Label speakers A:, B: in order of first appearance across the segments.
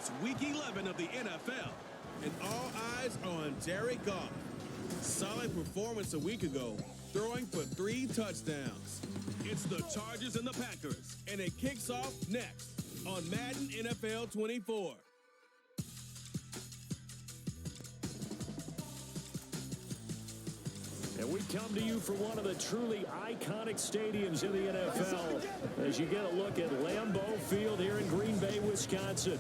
A: It's Week 11 of the NFL, and all eyes are on Jared Goff. Solid performance a week ago, throwing for 3 touchdowns. It's the Chargers and the Packers, and it kicks off next on Madden NFL 24.
B: And we come to you from one of the truly iconic stadiums in the NFL as you get a look at Lambeau Field here in Green Bay, Wisconsin.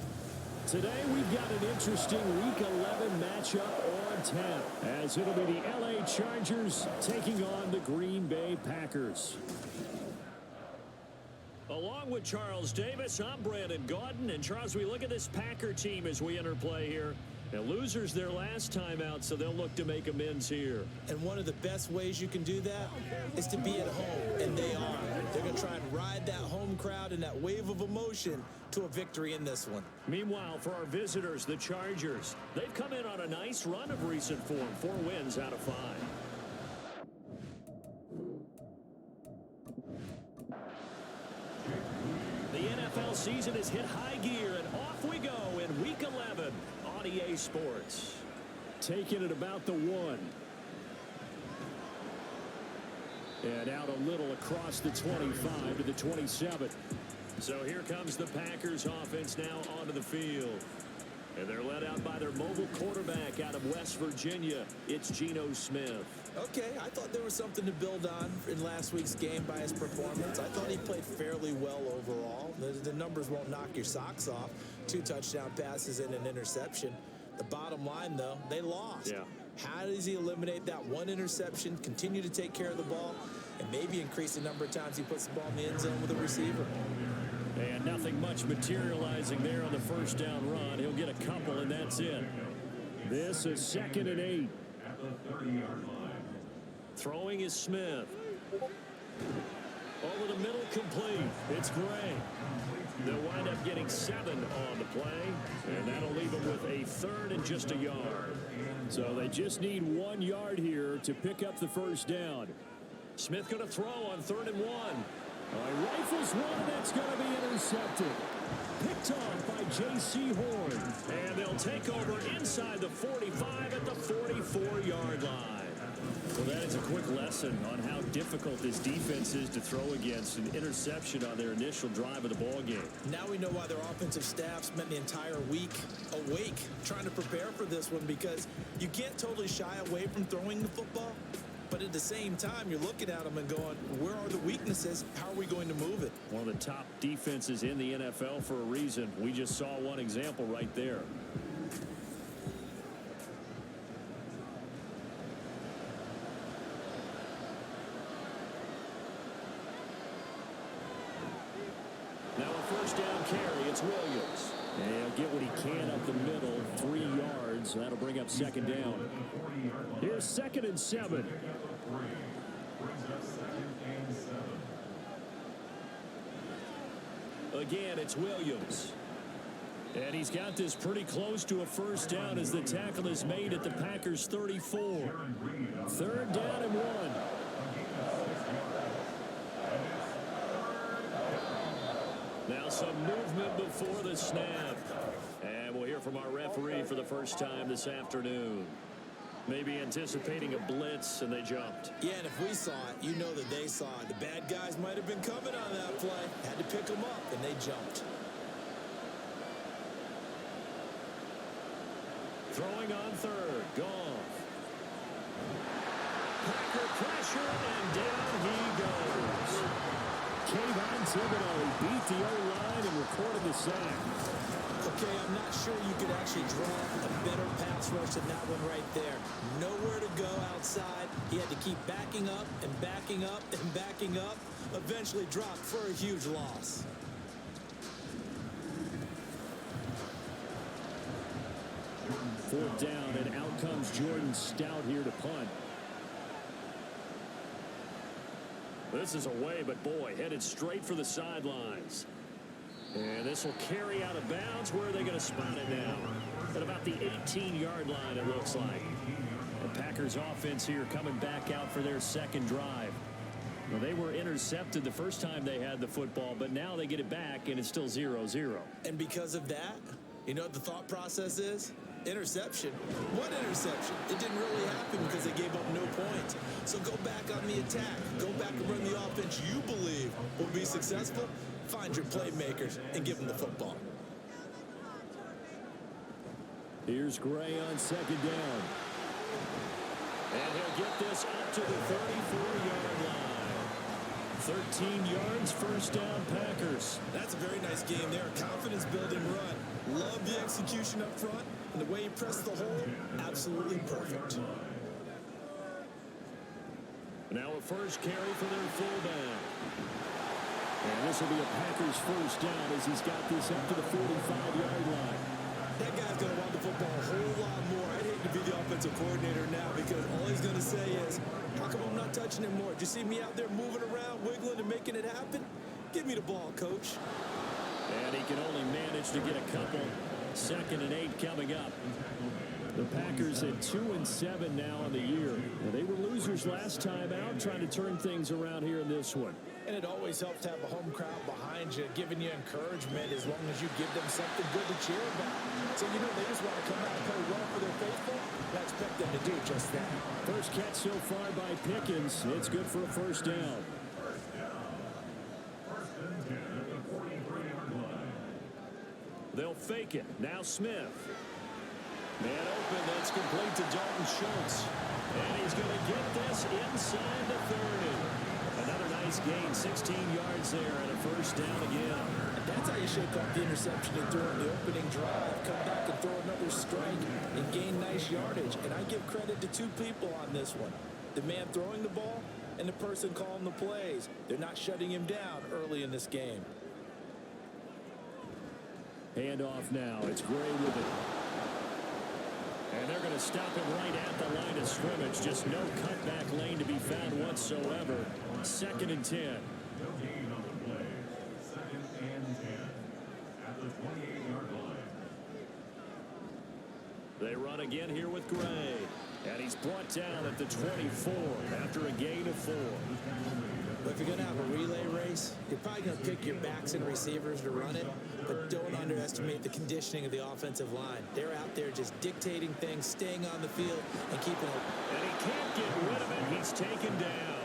B: Today we've got an interesting Week 11 matchup on tap as it'll be the LA Chargers taking on the Green Bay Packers. Along with Charles Davis, I'm Brandon Gaudin. And Charles, we look at this Packer team as we enter play here. And losers their last time out, so they'll look to make amends here.
C: And one of the best ways you can do that is to be at home, and they are. They're going to try and ride that home crowd and that wave of emotion to a victory in this one.
B: Meanwhile, for our visitors, the Chargers, they've come in on a nice run of recent form, 4 wins out of 5. The NFL season has hit high gear, and off we go in Week 11 on EA Sports. Taking it about the 1. And out a little across the 25 to the 27. So here comes the Packers offense now onto the field. And they're led out by their mobile quarterback out of West Virginia. It's Geno Smith.
C: Okay, I thought there was something to build on in last week's game by his performance. I thought he played fairly well overall. The numbers won't knock your socks off. 2 touchdown passes and an interception. The bottom line, though, they lost.
B: Yeah.
C: How does he eliminate that 1 interception, continue to take care of the ball, and maybe increase the number of times he puts the ball in the end zone with a receiver?
B: And nothing much materializing there on the first down run. He'll get a couple, and that's it. This is 2nd and 8.
D: At the 30-yard line.
B: Throwing is Smith. Over the middle, complete. It's Gray. They'll wind up getting 7 on the play, and that'll leave them with a 3rd and just a yard. So they just need 1 yard here to pick up the first down. Smith going to throw on 3rd and 1. Rifles one, that's going to be intercepted. Picked off by J.C. Horn. And they'll take over inside the 45 at the 44-yard line. Well, that is a quick lesson on how difficult this defense is to throw against an interception on their initial drive of the ball game.
C: Now we know why their offensive staff spent the entire week awake trying to prepare for this one, because you can't totally shy away from throwing the football. But at the same time, you're looking at them and going, where are the weaknesses? How are we going to move it?
B: One of the top defenses in the NFL for a reason. We just saw one example right there. Now a first down carry. It's Williams. And he'll get what he can up the middle, 3 yards. That'll bring up 2nd down. Here's 2nd and 7. Again, it's Williams. And he's got this pretty close to a first down as the tackle is made at the Packers' 34. 3rd down and 1. Now some movement before the snap. And we'll hear from our referee for the first time this afternoon. Maybe anticipating a blitz, and they jumped.
C: Yeah, and if we saw it, you know that they saw it. The bad guys might have been coming on that play. Had to pick them up, and they jumped.
B: Throwing on 3rd. Goff. Packer pressure, and down he goes. Kayvon Thibodeau beat the O-line and recorded the sack.
C: Okay, I'm not sure you could actually draw a better pass rush than that one right there. Nowhere to go outside. He had to keep backing up and backing up and backing up. Eventually dropped for a huge loss.
B: Fourth down, and out comes Jordan Stout here to punt. This is away, but boy, headed straight for the sidelines. And this will carry out of bounds. Where are they going to spot it now? At about the 18-yard line, it looks like. The Packers offense here coming back out for their 2nd drive. Well, they were intercepted the first time they had the football, but now they get it back, and it's still 0-0.
C: And because of that, You know what the thought process is? Interception. What interception? It didn't really happen because they gave up no points. So go back on the attack. Go back and run the offense you believe will be successful. Find your playmakers and give them the football.
B: Here's Gray on second down. And he'll get this up to the 34-yard line. 13 yards, first down, Packers.
C: That's a very nice game there. Confidence-building run. Love the execution up front. And the way he pressed the hole, absolutely perfect.
B: Now a first carry for their fullback. And this will be a Packers first down as he's got this up to the 45-yard line.
C: That guy's going to want the football a whole lot more. I'd hate to be the offensive coordinator now because all he's going to say is, how come I'm not touching him more? Did you see me out there moving around, wiggling, and making it happen? Give me the ball, coach.
B: And he can only manage to get a couple. 2nd and 8 coming up. The Packers at 2-7 now on the year. They were losers last time out, trying to turn things around here in this one.
C: And it always helps to have a home crowd behind you, giving you encouragement as long as you give them something good to cheer about. So, you know, they just want to come out and play well for their faithful. And I expect them to do just that.
B: First catch so far by Pickens. It's good for a first down. They'll fake it. Now Smith. Man open. That's complete to Dalton Schultz. And he's going to get this inside the 30. Another nice gain. 16 yards there and a first down again.
C: That's how you shake off the interception and throw in the opening drive. Come back and throw another strike and gain nice yardage. And I give credit to two people on this one. The man throwing the ball and the person calling the plays. They're not shutting him down early in this game.
B: Handoff now. It's Gray with it. And they're going to stop him right at the line of scrimmage. Just no cutback lane to be found whatsoever. 2nd and 10.
D: No gain on the play. 2nd and 10 at the 28-yard line.
B: They run again here with Gray. And he's brought down at the 24 after a gain of 4.
C: But if you're going to have a relay race, you're probably going to pick your backs and receivers to run it, but don't underestimate the conditioning of the offensive line. They're out there just dictating things, staying on the field, and keeping it.
B: And he can't get rid of it. He's taken down.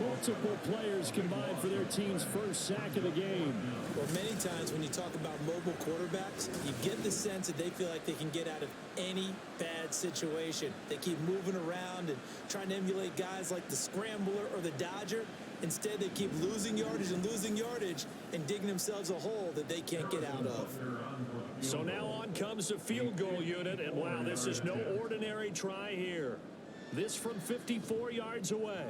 B: Multiple players combined for their team's first sack of the game.
C: Well, many times when you talk about mobile quarterbacks, you get the sense that they feel like they can get out of any bad situation. They keep moving around and trying to emulate guys like the Scrambler or the Dodger. Instead, they keep losing yardage and digging themselves a hole that they can't get out of.
B: So now on comes the field goal unit, and wow, this is no ordinary try here. This from 54 yards away.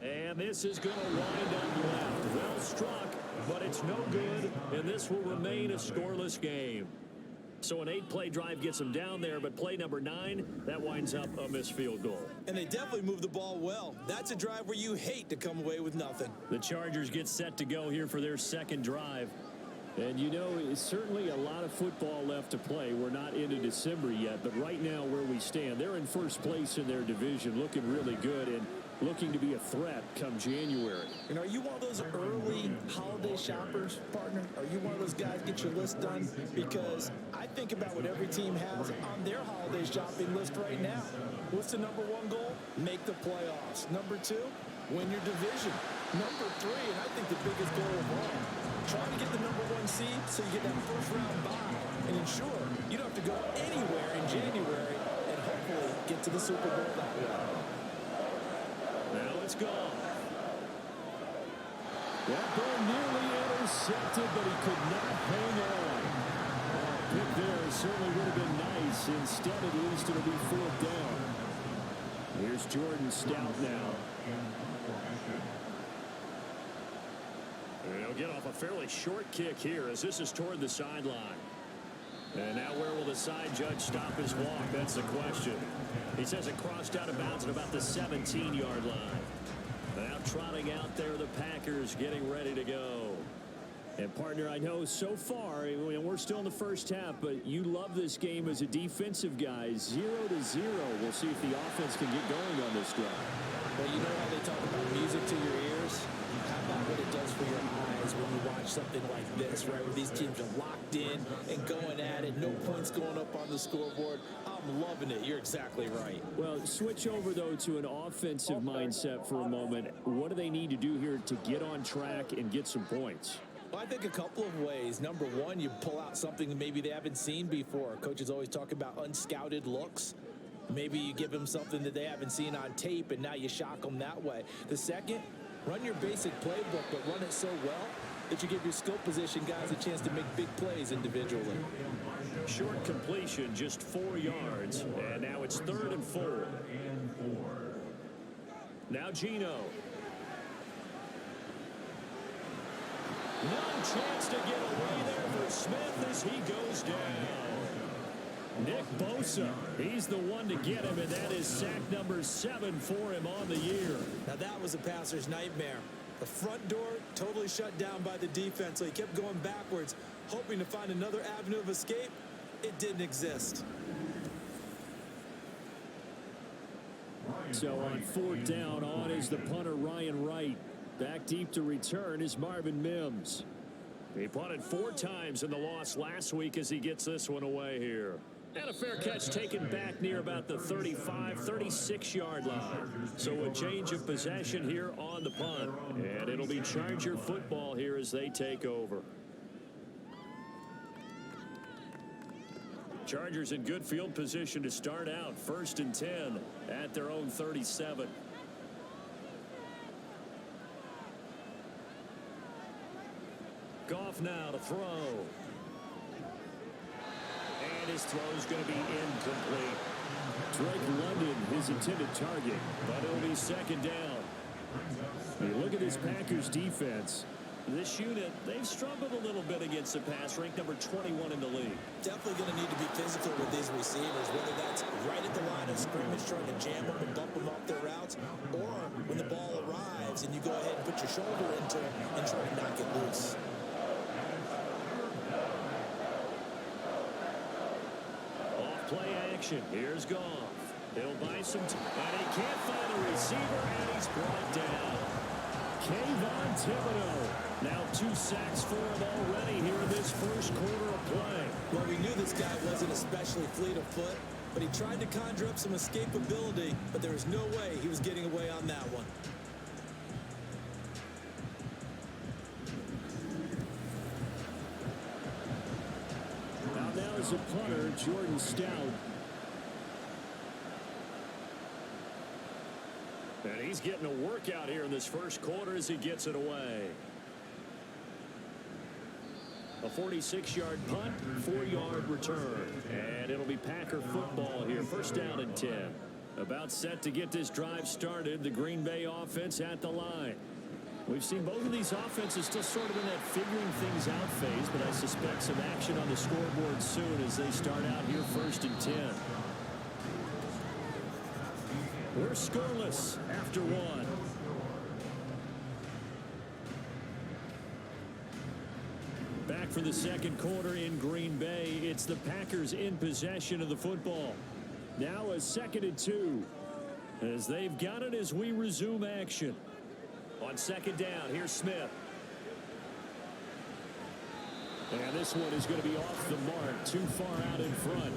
B: And this is going to wind up left. Well struck, but it's no good, and this will remain a scoreless game. So an 8-play drive gets them down there, but play number 9, that winds up a missed field goal.
C: And they definitely moved the ball well. That's a drive where you hate to come away with nothing.
B: The Chargers get set to go here for their second drive. And, you know, it's certainly a lot of football left to play. We're not into December yet, but right now where we stand, they're in first place in their division, looking really good and looking to be a threat come January.
C: And are you one of those early holiday shoppers, partner? Are you one of those guys get your list done? Because I think about what every team has on their holiday shopping list right now. What's the number 1 goal? Make the playoffs. Number 2, win your division. Number 3, and I think the biggest goal of all, trying to get the number 1 seed so you get that first round bye and ensure you don't have to go anywhere in January and hopefully get to the Super Bowl that way.
B: Now it's gone. That ball nearly intercepted, but he could not hang on. Pick there certainly would have been nice. Instead, at least it'll be 4th down. Here's Jordan Stout now. And he'll get off a fairly short kick here as this is toward the sideline. And now where will the side judge stop his walk? That's the question. He says it crossed out of bounds at about the 17-yard line. Now trotting out there the Packers getting ready to go. And partner, I know so far, and we're still in the first half, but you love this game as a defensive guy. 0-0. We'll see if the offense can get going on this drive.
C: Well, you know how they talk about music to your ears? How about what it does for your eyes when you watch something like this, right, where these teams are locked in and going at it, no points going up on the scoreboard. I'm loving it. You're exactly right.
B: Well, switch over, though, to an offensive mindset for a moment. What do they need to do here to get on track and get some points?
C: Well, I think a couple of ways. Number one, you pull out something that maybe they haven't seen before. Coaches always talk about unscouted looks. Maybe you give them something that they haven't seen on tape, and now you shock them that way. The second, run your basic playbook, but run it so well that you give your skill position guys a chance to make big plays individually.
B: Short completion, just 4 yards, and now it's 3rd and 4. Now Gino. No chance to get away there for Smith as he goes down. Nick Bosa, he's the one to get him, and that is sack number 7 for him on the year.
C: Now that was a passer's nightmare. The front door totally shut down by the defense, so he kept going backwards, hoping to find another avenue of escape. It didn't exist.
B: So on 4th down, on is the punter Ryan Wright. Back deep to return is Marvin Mims. He punted 4 times in the loss last week as he gets this one away here. And a fair catch taken back near about the 35, 36-yard line. So a change of possession here on the punt. And it'll be Charger football here as they take over. Chargers in good field position to start out. 1st and 10 at their own 37. Goff now to throw. And his throw is going to be incomplete. Drake London, his intended target, but it'll be 2nd down. You look at this Packers defense. This unit, they've struggled a little bit against the pass, ranked number 21 in the league.
C: Definitely going to need to be physical with these receivers, whether that's right at the line of scrimmage trying to jam them and bump them off their routes, or when the ball arrives and you go ahead and put your shoulder into it and try to knock it loose.
B: Play action. Here's Goff. He'll buy some time. And he can't find a receiver, and he's brought down. Kayvon Thibodeau. Now 2 sacks for him already here in this first quarter of play.
C: Well, we knew this guy wasn't especially fleet of foot, but he tried to conjure up some escapability, but there was no way he was getting away on that one.
B: Now is a punter, Jordan Stout. And he's getting a workout here in this first quarter as he gets it away. A 46-yard punt, 4-yard return. And it'll be Packer football here. 1st down and 10. About set to get this drive started. The Green Bay offense at the line. We've seen both of these offenses still sort of in that figuring things out phase, but I suspect some action on the scoreboard soon as they start out here 1st and 10. We're scoreless after 1. Back for the 2nd quarter in Green Bay. It's the Packers in possession of the football. Now a 2nd and 2 as they've got it as we resume action. On 2nd down, here's Smith. And this one is going to be off the mark, too far out in front.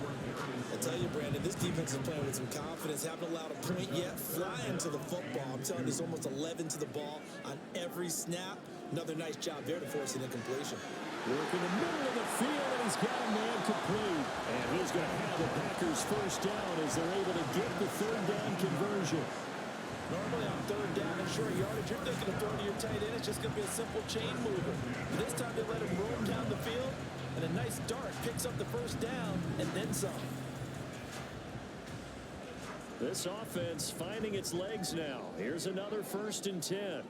C: I tell you, Brandon, this defense is playing with some confidence. Haven't allowed a point yet. Flying to the football. I'm telling you, there's almost 11 to the ball on every snap. Another nice job there to force an incompletion.
B: Work in the middle of the field, and he's got a man complete. And he's going to have the Packers 1st down as they're able to get the 3rd down conversion.
C: Normally on 3rd down and short yardage, you're thinking of throwing to your tight end. It's just going to be a simple chain mover. But this time they let him roam down the field, and a nice dart picks up the 1st down and then some.
B: This offense finding its legs now. Here's another 1st and 10.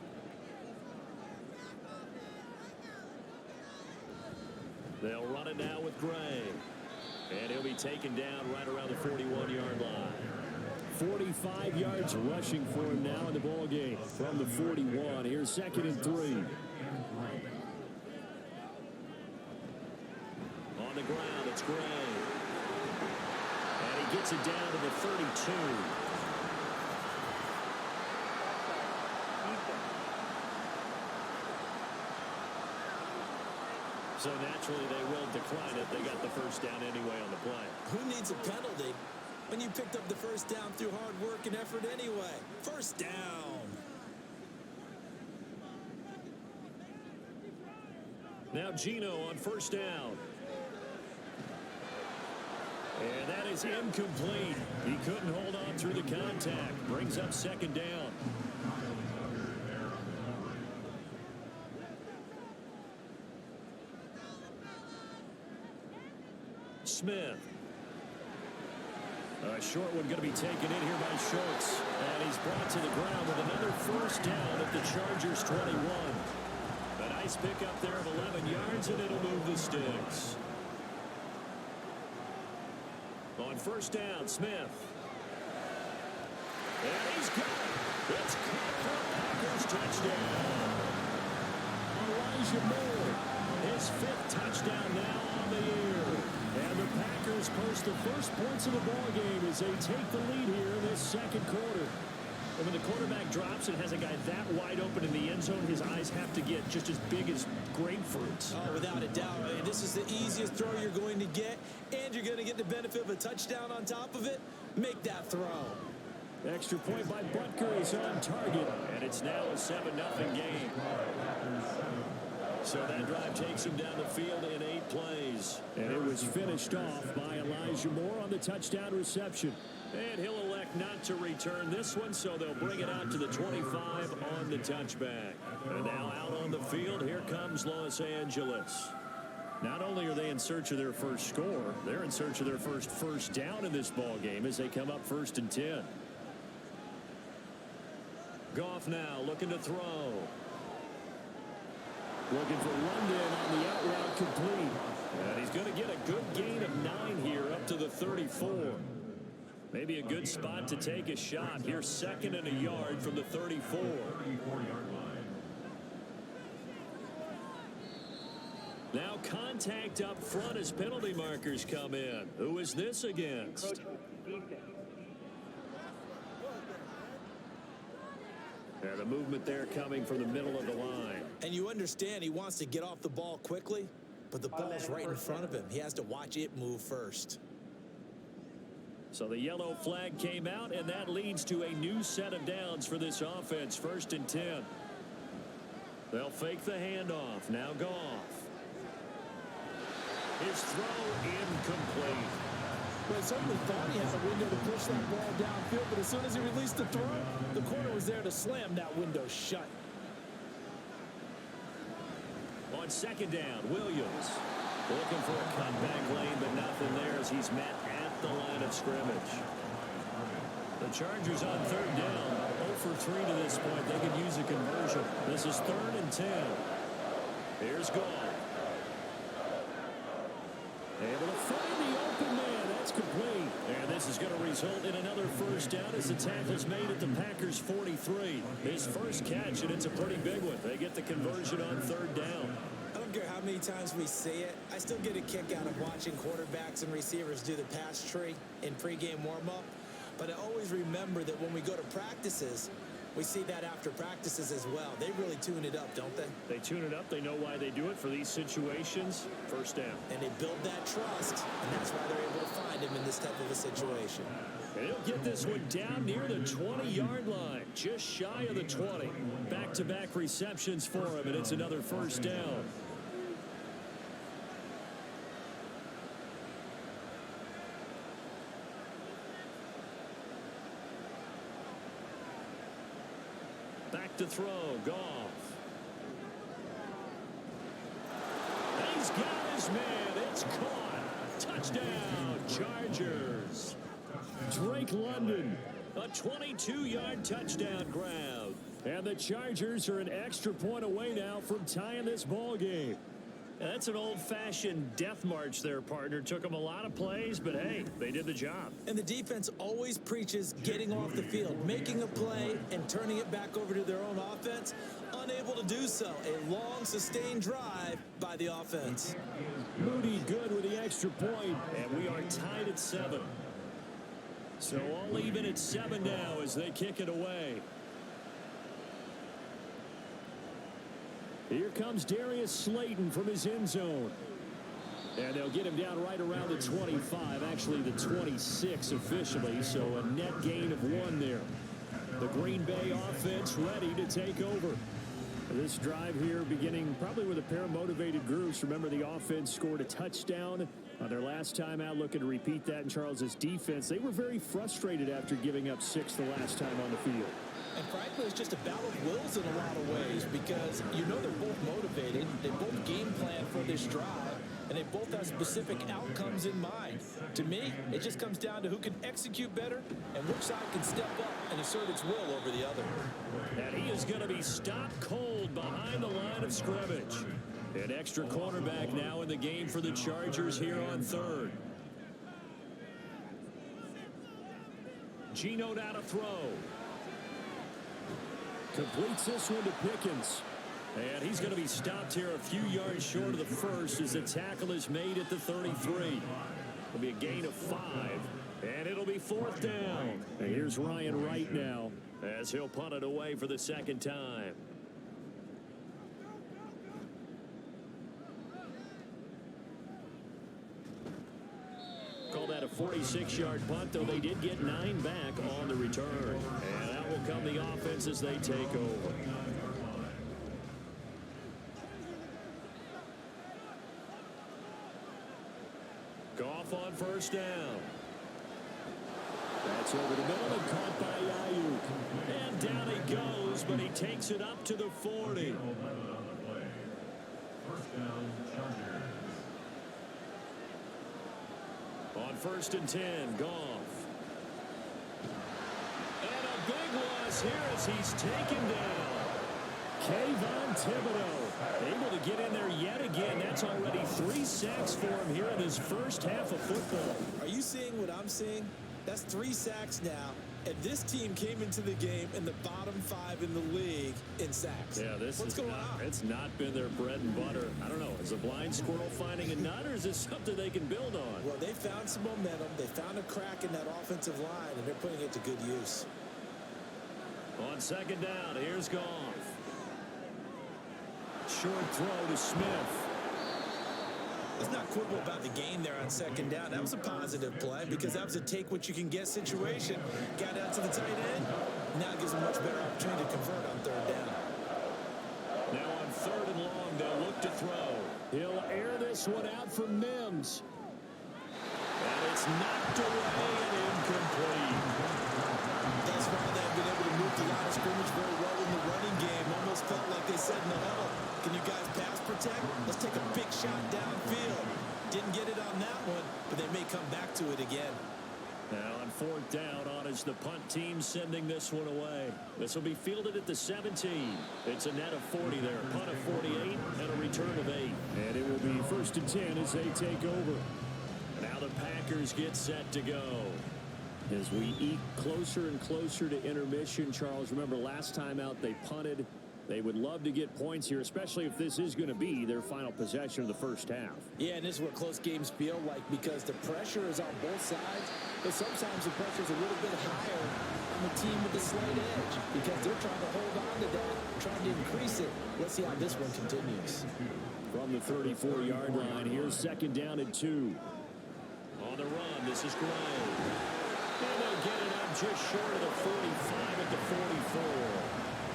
B: They'll run it now with Gray. And he'll be taken down right around the 41-yard line. 45 yards rushing for him now in the ball game from the 41. Here's 2nd and 3. On the ground, it's Gray. And he gets it down to the 32. So naturally they will decline it. They got the first down anyway on the play.
C: Who needs a penalty when you picked up the first down through hard work and effort anyway? First down.
B: Now Gino on first down. And that is incomplete. He couldn't hold on through the contact. Brings up second down. Smith. A short one going to be taken in here by Schultz. And he's brought to the ground with another first down at the Chargers 21. A nice pickup there of 11 yards, and it'll move the sticks. On first down, Smith. And he's got it. It's caught for a Packers touchdown. Elijah Moore, his 5th touchdown now on the year. And the Packers post the first points of the ball game as they take the lead here in this second quarter. And when the quarterback drops and has a guy that wide open in the end zone, his eyes have to get just as big as grapefruits.
C: Oh, without a doubt. This is the easiest throw you're going to get, and you're going to get the benefit of a touchdown on top of it. Make that throw.
B: Extra point by Butker is on target, and it's now a 7-0 game. So that drive takes him down the field in 8 plays. And it was finished off by Elijah Moore on the touchdown reception. And he'll elect not to return this one, so they'll bring it out to the 25 on the touchback. And now out on the field, here comes Los Angeles. Not only are they in search of their first score, they're in search of their first down in this ball game as they come up 1st and 10. Goff now looking to throw. Looking for London on the out route complete. And he's going to get a good gain of 9 here up to the 34. Maybe a good spot to take a shot. Here's 2nd and a yard from the 34. Now contact up front as penalty markers come in. Who is this against? And the movement there coming from the middle of the line.
C: And you understand he wants to get off the ball quickly, but the ball's right in front of him. He has to watch it move first.
B: So the yellow flag came out, and that leads to a new set of downs for this offense. 1st and 10. They'll fake the handoff. Now Goff. His throw incomplete.
C: Well, he certainly thought he had a window to push that ball downfield, but as soon as he released the throw, the corner was there to slam that window shut.
B: On 2nd down, Williams looking for a cutback lane, but nothing there as he's met at the line of scrimmage. The Chargers on 3rd down, 0 for 3 to this point. They could use a conversion. This is 3rd and 10. Here's Goff. Able to find the open man. That's complete. And this is going to result in another first down as the tackle's made at the Packers 43. His first catch, and it's a pretty big one. They get the conversion on 3rd down.
C: I don't care how many times we see it. I still get a kick out of watching quarterbacks and receivers do the pass tree in pregame warm-up. But I always remember that when we go to practices, we see that after practices as well. They really tune it up, don't they?
B: They tune it up. They know why they do it for these situations. First down.
C: And they build that trust, and that's why they're able to find him in this type of a situation.
B: And he'll get this one down near the 20-yard line, just shy of the 20. Back-to-back receptions for him, and it's another first down. Back to throw, Goff. And he's got his man. It's caught. Touchdown, Chargers. Drake London, a 22-yard touchdown grab. And the Chargers are an extra point away now from tying this ball game. That's an old-fashioned death march there, partner. Took them a lot of plays, but hey, they did the job.
C: And the defense always preaches getting off the field, making a play, and turning it back over to their own offense. Unable to do so. A long, sustained drive by the offense.
B: Moody good with the extra point, and we are tied at 7. So all even at 7 now as they kick it away. Here comes Darius Slayton from his end zone. And they'll get him down right around the 25, actually the 26 officially, so a net gain of 1 there. The Green Bay offense ready to take over. This drive here beginning probably with a pair of motivated groups. Remember, the offense scored a touchdown on their last time out, looking to repeat that in Charles's defense. They were very frustrated after giving up 6 the last time on the field.
C: And frankly, it's just a battle of wills in a lot of ways because you know they're both motivated. They both game plan for this drive. And they both have specific outcomes in mind. To me, it just comes down to who can execute better and which side can step up and assert its will over the other.
B: And he is going to be stopped cold behind the line of scrimmage. An extra cornerback now in the game for the Chargers here on third. Geno now to throw. Completes this one to Pickens. And he's going to be stopped here a few yards short of the first as the tackle is made at the 33. It'll be a gain of 5. And it'll be 4th down. And here's Ryan Wright now as he'll punt it away for the second time. Call that a 46-yard punt, though they did get 9 back on the return. And that will come the offense as they take over. Goff on first down. That's over the middle and caught by Ayuk. And down he goes, but he takes it up to the 40.
D: First down, Chargers.
B: On 1st and 10, Goff. And a big loss here as he's taken down. Kayvon Thibodeau able to get in there yet again. That's already 3 sacks for him here in his first half of football.
C: Are you seeing what I'm seeing? That's 3 sacks now. And this team came into the game in the bottom 5 in the league in sacks.
B: Yeah,
C: What's going on?
B: It's not been their bread and butter. I don't know. Is a blind squirrel finding a nut, or is this something they can build on?
C: Well, they found some momentum. They found a crack in that offensive line, and they're putting it to good use.
B: On 2nd down, here's Goff. Short throw to Smith.
C: Let's not quibble about the gain there on 2nd down. That was a positive play because that was a take-what-you-can-get situation. Got out to the tight end. Now gives them a much better opportunity to convert on 3rd down.
B: Now on 3rd and long, they'll look to throw. He'll air this one out for Mims. And it's knocked away and incomplete.
C: Thus far, they've been able to move the line of scrimmage very well in the running game. Almost felt like they said in the huddle, can you guys pass protect? Let's take a big shot downfield. Didn't get it on that one, but they may come back to it again.
B: Now on 4th down, on is the punt team sending this one away. This will be fielded at the 17. It's a net of 40 there. Punt of 48 and a return of 8. And it will be 1st and 10 as they take over. Now the Packers get set to go. As we eke closer and closer to intermission, Charles, remember last time out they punted. They would love to get points here, especially if this is going to be their final possession of the first half.
C: Yeah, and this is what close games feel like because the pressure is on both sides, but sometimes the pressure is a little bit higher on the team with the slight edge because they're trying to hold on to that, trying to increase it. Let's see how this one continues.
B: From the 34-yard line, here's 2nd down and 2. On the run, this is Gray. And they'll get it up just short of the 45 at the 44.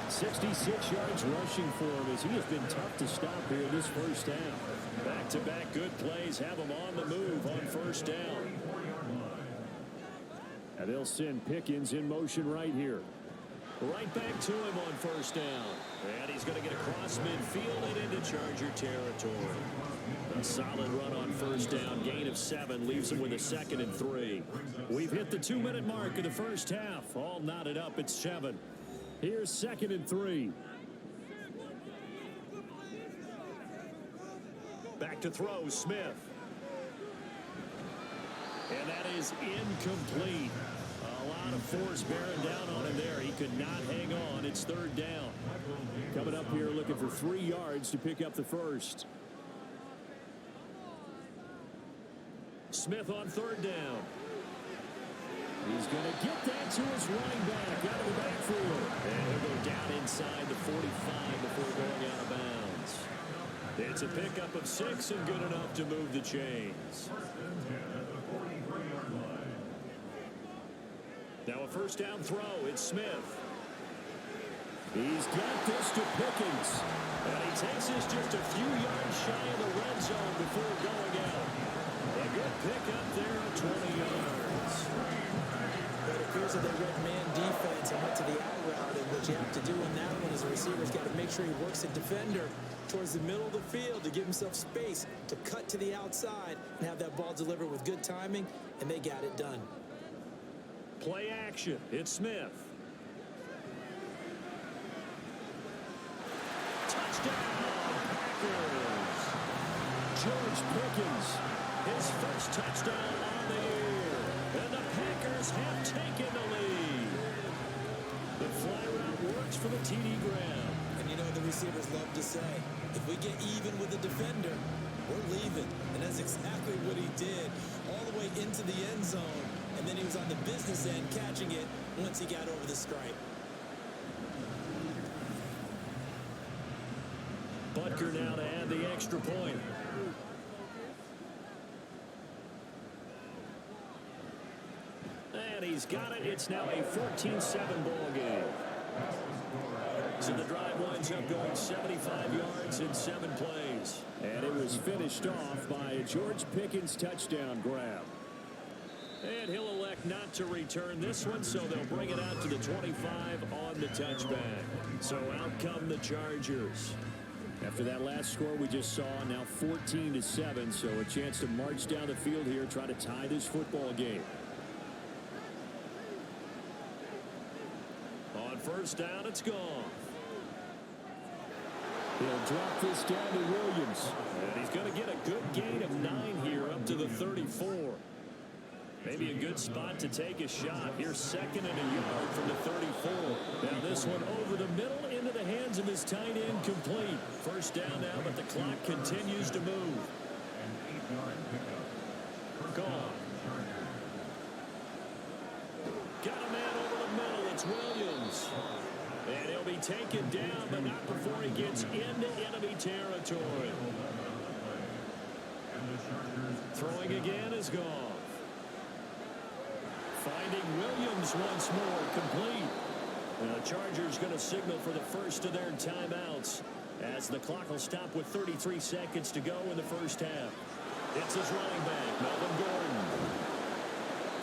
B: 66 yards rushing for him as he has been tough to stop here in this first half. Back-to-back good plays have him on the move on 1st down. And they'll send Pickens in motion right here. Right back to him on 1st down. And he's going to get across midfield and into Charger territory. A solid run on 1st down. Gain of 7 leaves him with a 2nd and 3. We've hit the 2-minute mark of the first half. All knotted up at 7. Here's 2nd and 3. Back to throw, Smith. And that is incomplete. A lot of force bearing down on him there. He could not hang on. It's 3rd down. Coming up here looking for 3 yards to pick up the first. Smith on 3rd down. He's going to get that to his running back out of the backfield. And he'll go down inside the 45 before going out of bounds. yards. It's a pickup of 6 and good enough to move the chains. Now a first down throw. It's Smith. He's got this to Pickens. And he takes this just a few yards shy of the red zone before going out. A good pickup there of 20 yards.
C: It appears that they read man defense and went to the out route. And what you have to do in that one is the receiver's got to make sure he works the defender towards the middle of the field to give himself space to cut to the outside and have that ball delivered with good timing, and they got it done.
B: Play action. It's Smith. Touchdown, Packers. George Pickens, his first touchdown on the year. And the Packers have taken the lead. The fly route works for the TD Graham.
C: And you know what the receivers love to say? If we get even with the defender, we're leaving. And that's exactly what he did all the way into the end zone. And then he was on the business end catching it once he got over the stripe.
B: Butker now to add the extra point. And he's got it. It's now a 14-7 ball game. So the drive winds up going 75 yards in 7 plays. And it was finished off by a George Pickens touchdown grab. And he'll elect not to return this one, so they'll bring it out to the 25 on the touchback. So out come the Chargers. After that last score we just saw, now 14-7, so a chance to march down the field here, try to tie this football game. On first down, it's gone. He'll drop this down to Williams. And he's going to get a good gain of 9 here up to the 34. Maybe a good spot to take a shot. Here's second and a yard from the 34. Now this one over the middle into the hands of his tight end, complete. First down now, but the clock continues to move. Gone. Got a man over the middle. It's Williams. And he'll be taken down, but not before he gets into enemy territory. Throwing again is gone. Finding Williams once more, complete. And the Chargers going to signal for the first of their timeouts as the clock will stop with 33 seconds to go in the first half. It's his running back, Melvin Gordon.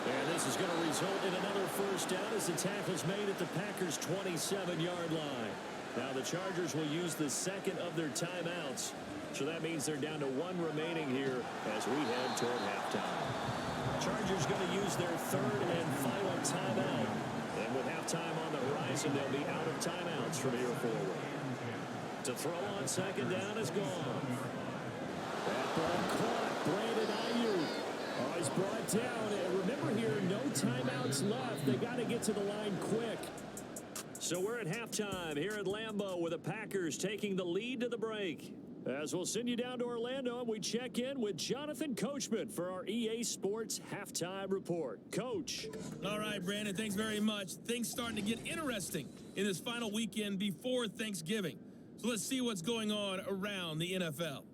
B: And this is going to result in another first down as the tackle's made at the Packers' 27-yard line. Now the Chargers will use the second of their timeouts. So that means they're down to 1 remaining here as we head toward halftime. Chargers going to use their third and final timeout. And with halftime on the horizon, they'll be out of timeouts from here forward. To throw on second down is gone. That ball caught. Brandon Ayuk. Oh, he's brought down. And remember here, no timeouts left. They got to get to the line quick. So we're at halftime here at Lambeau with the Packers taking the lead to the break. As we'll send you down to Orlando, and we check in with Jonathan Coachman for our EA Sports Halftime Report. Coach.
E: All right, Brandon, thanks very much. Things starting to get interesting in this final weekend before Thanksgiving. So let's see what's going on around the NFL.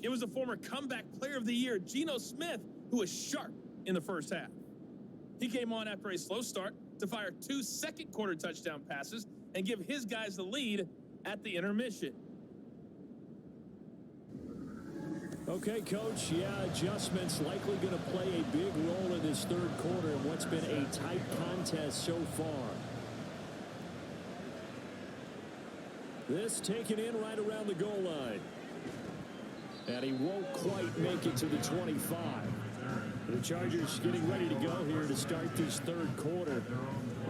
E: It was the former comeback player of the year, Geno Smith, who was sharp in the first half. He came on after a slow start to fire 2 second-quarter touchdown passes and give his guys the lead at the intermission.
B: Okay, Coach, yeah, adjustments likely going to play a big role in this third quarter in what's been a tight contest so far. This taken in right around the goal line. And he won't quite make it to the 25. The Chargers getting ready to go here to start this third quarter.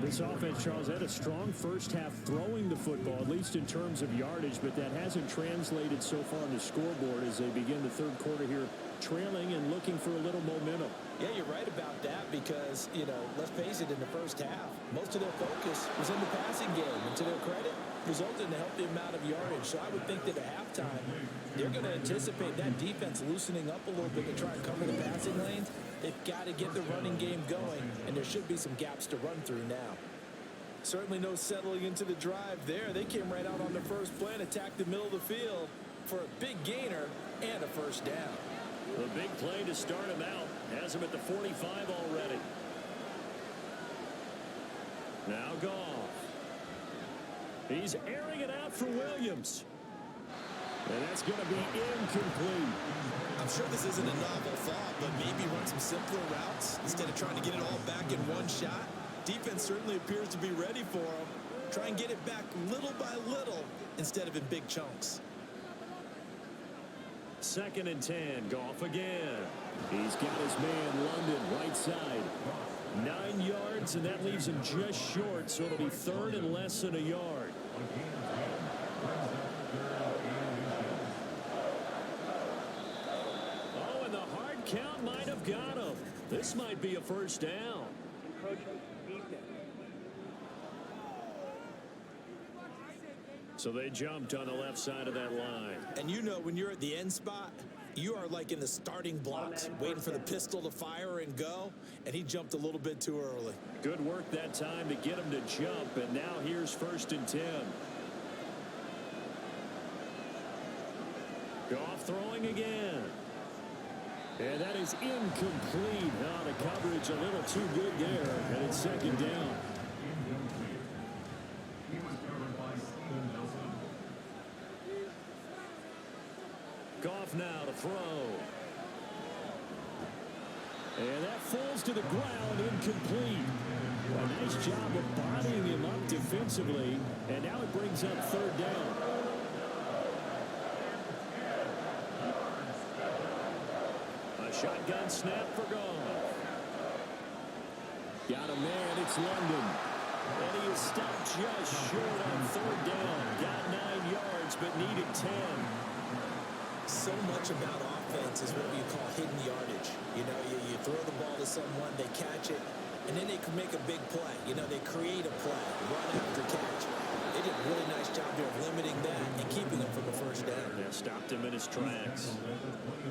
B: This offense, Charles, had a strong first half throwing the football, at least in terms of yardage, but that hasn't translated so far on the scoreboard as they begin the third quarter here, trailing and looking for a little momentum.
C: Yeah, you're right about that because, let's face it, in the first half, most of their focus was in the passing game. And to their credit, resulted in a healthy amount of yardage. So I would think that at halftime, they're going to anticipate that defense loosening up a little bit to try and cover the passing lanes. They've got to get the running game going, and there should be some gaps to run through now. Certainly no settling into the drive there. They came right out on the first play and attacked the middle of the field for a big gainer and a first down.
B: A big play to start him out. Has him at the 45 already. Now Goff. He's airing it out for Williams. And that's going to be incomplete.
C: I'm sure this isn't a novel thought, but maybe run some simpler routes instead of trying to get it all back in one shot. Defense certainly appears to be ready for him. Try and get it back little by little instead of in big chunks.
B: 2nd and 10. Goff again. He's got his man London right side. 9 yards, and that leaves him just short, so it'll be 3rd and less than a yard. Oh, and the hard count might have got him. This might be a first down. So they jumped on the left side of that line.
C: And when you're at the end spot, you are like in the starting blocks, waiting for the pistol to fire and go, and he jumped a little bit too early.
B: Good work that time to get him to jump, and now here's 1st and 10. Goff throwing again. And that is incomplete. Now the coverage a little too good there, and it's 2nd down. Goff now to throw. And that falls to the ground, incomplete. A nice job of bodying him up defensively, and now it brings up 3rd down. A shotgun snap for Goff. Got a man, it's London. And he is stopped just short on 3rd down. Got 9 yards, but needed 10.
C: So much about offense is what you call hidden yardage. You throw the ball to someone, they catch it, and then they can make a big play. They create a play, run after catch. They did a really nice job there of limiting that and keeping him from a first down.
B: Yeah, stopped him in his tracks.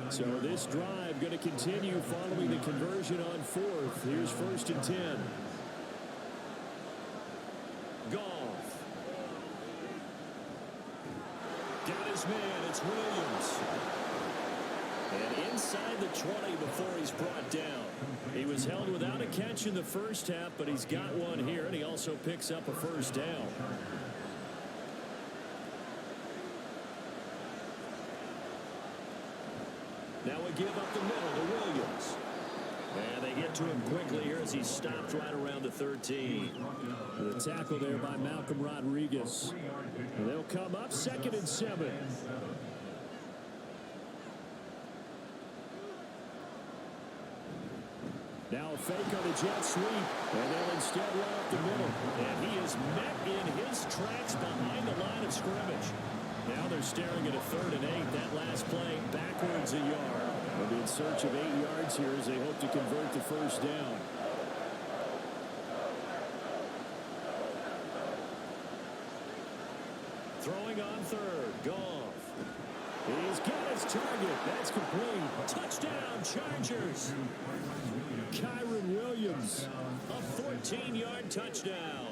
B: So this drive going to continue following the conversion on 4th. Here's 1st and 10. Goff. Got his man, it's Williams. And inside the 20 before he's brought down. He was held without a catch in the first half, but he's got one here, and he also picks up a first down. Now we give up the middle to Williams. And they get to him quickly here as he stopped right around the 13. The tackle there by Malcolm Rodriguez. And they'll come up 2nd and 7. Now a fake on a jet sweep, and they'll instead run up the middle. And he is met in his tracks behind the line of scrimmage. Now they're staring at a 3rd and 8. That last play backwards a yard. They'll be in search of 8 yards here as they hope to convert the first down. Throwing on 3rd, Goff. He's got his target. That's complete. Touchdown, Chargers. Kyron Williams, a 14-yard touchdown.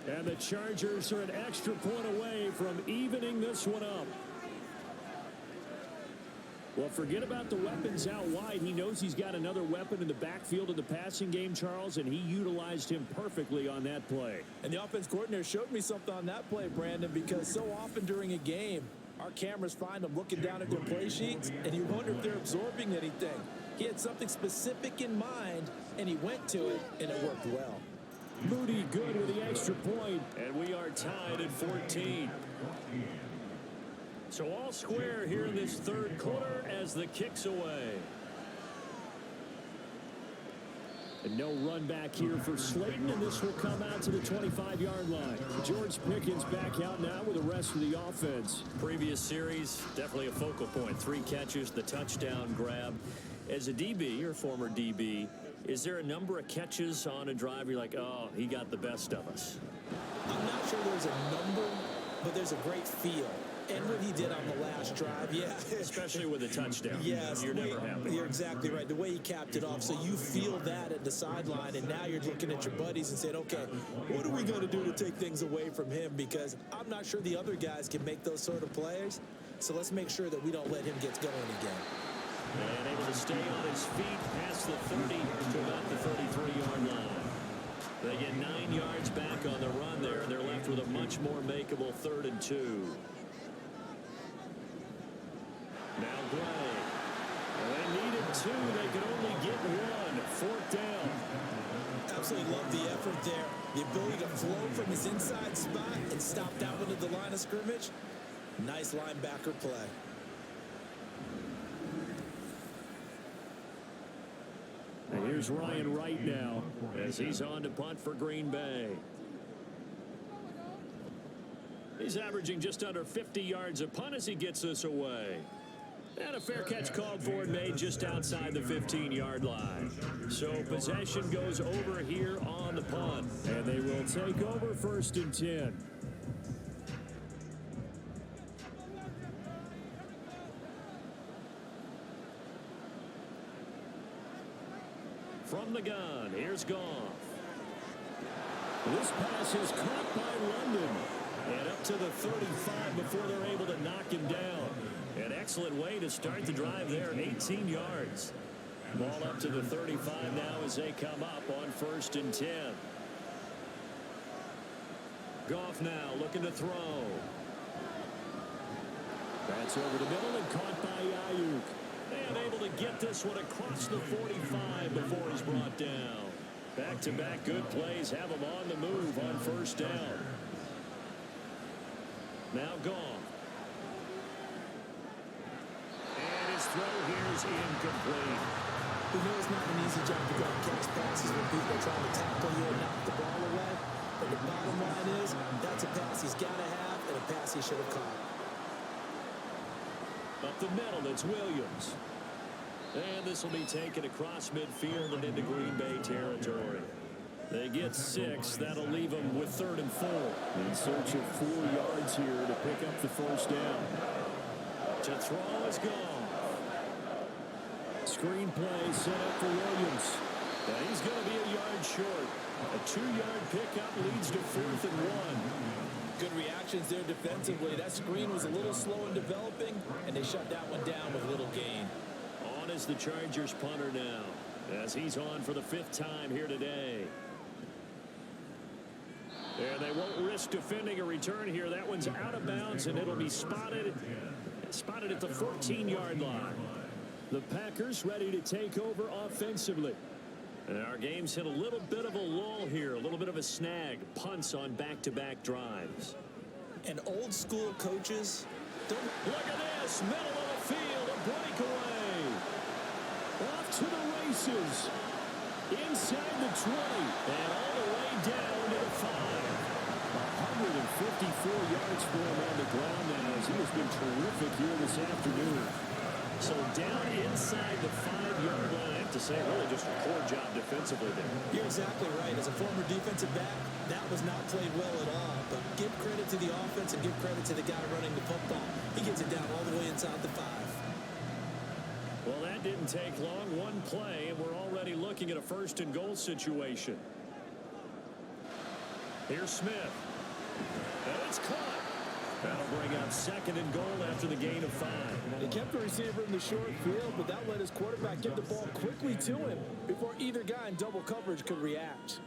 B: And the Chargers are an extra point away from evening this one up. Well, forget about the weapons out wide. He knows he's got another weapon in the backfield of the passing game, Charles, and he utilized him perfectly on that play.
C: And the offense coordinator showed me something on that play, Brandon, because so often during a game, our cameras find them looking down at their play sheets, and you wonder if they're absorbing anything. He had something specific in mind, and he went to it, and it worked well.
B: Moody good with the extra point, and we are tied at 14. So all square here in this third quarter as the kick's away. And no run back here for Slayton, and this will come out to the 25-yard line. George Pickens back out now with the rest of the offense.
F: Previous series, definitely a focal point. 3 catches, the touchdown grab. As a DB, or former DB, is there a number of catches on a drive you're like, oh, he got the best of us?
C: I'm not sure there's a number, but there's a great feel. And what he did on the last drive, yeah.
F: Especially with a touchdown.
C: Yes.
F: You're never happy.
C: You're exactly right. The way he capped it off. So you feel that at the sideline, and now you're looking at your buddies and saying, okay, what are we going to do to take things away from him? Because I'm not sure the other guys can make those sort of plays. So let's make sure that we don't let him get going again.
F: And able to stay on his feet past the 30 to about the 33-yard line. They get 9 yards back on the run there, and they're left with a much more makeable 3rd and 2. Now Gray. Well, they needed 2. They could only get 1. 4th down.
C: Absolutely love the effort there. The ability to flow from his inside spot and stop that one at the line of scrimmage. Nice linebacker play.
B: And here's Ryan Wright now as he's on to punt for Green Bay. He's averaging just under 50 yards a punt as he gets this away. And a fair catch called for and made just outside the 15-yard line. So possession goes over here on the punt. And they will take over 1st and 10. From the gun, here's Goff. This pass is caught by London. And up to the 35 before they're able to knock him down. An excellent way to start the drive there, 18 yards. Ball up to the 35 now as they come up on 1st and 10. Goff now looking to throw. That's over the middle and caught by Ayuk. And able to get this one across the 45 before he's brought down. Back-to-back good plays have him on the move on 1st down. Now Goff. And his throw here is incomplete.
C: We know it's not an easy job to go and catch passes when people are trying to tackle you and knock the ball away. But the bottom line is, that's a pass he's got to have and a pass he should have caught.
B: Up the middle, it's Williams. And this will be taken across midfield and into Green Bay territory. They get 6. That'll leave them with 3rd and 4. In search of 4 yards here to pick up the 1st down. To throw is gone. Screen play set up for Williams. And he's going to be a yard short. A 2-yard pickup leads to 4th and 1.
C: Good reactions there defensively. That screen was a little slow in developing, and they shut that one down with little gain.
B: On is the Chargers punter now, as he's on for the 5th time here today. And they won't risk defending a return here. That one's out of bounds, and it'll be spotted at the 14-yard line. The Packers ready to take over offensively. And our game's hit a little bit of a lull here, a little bit of a snag. Punts on back-to-back drives.
C: And old school coaches don't...
B: Look at this, middle of the field, a breakaway. Off to the races. Inside the 20, and all the way down to the 5. 154 yards for him on the ground now, as he has been terrific here this afternoon. So down inside the 5-yard line. I have to say, really just a poor job defensively there.
C: You're exactly right. As a former defensive back, that was not played well at all. But give credit to the offense and give credit to the guy running the football. He gets it down all the way inside the 5.
B: Well, that didn't take long. One play, and we're already looking at a 1st and goal situation. Here's Smith. And it's caught. That'll bring up 2nd and goal after the gain of 5.
C: They kept the receiver in the short field, but that let his quarterback get the ball quickly to him before either guy in double coverage could react.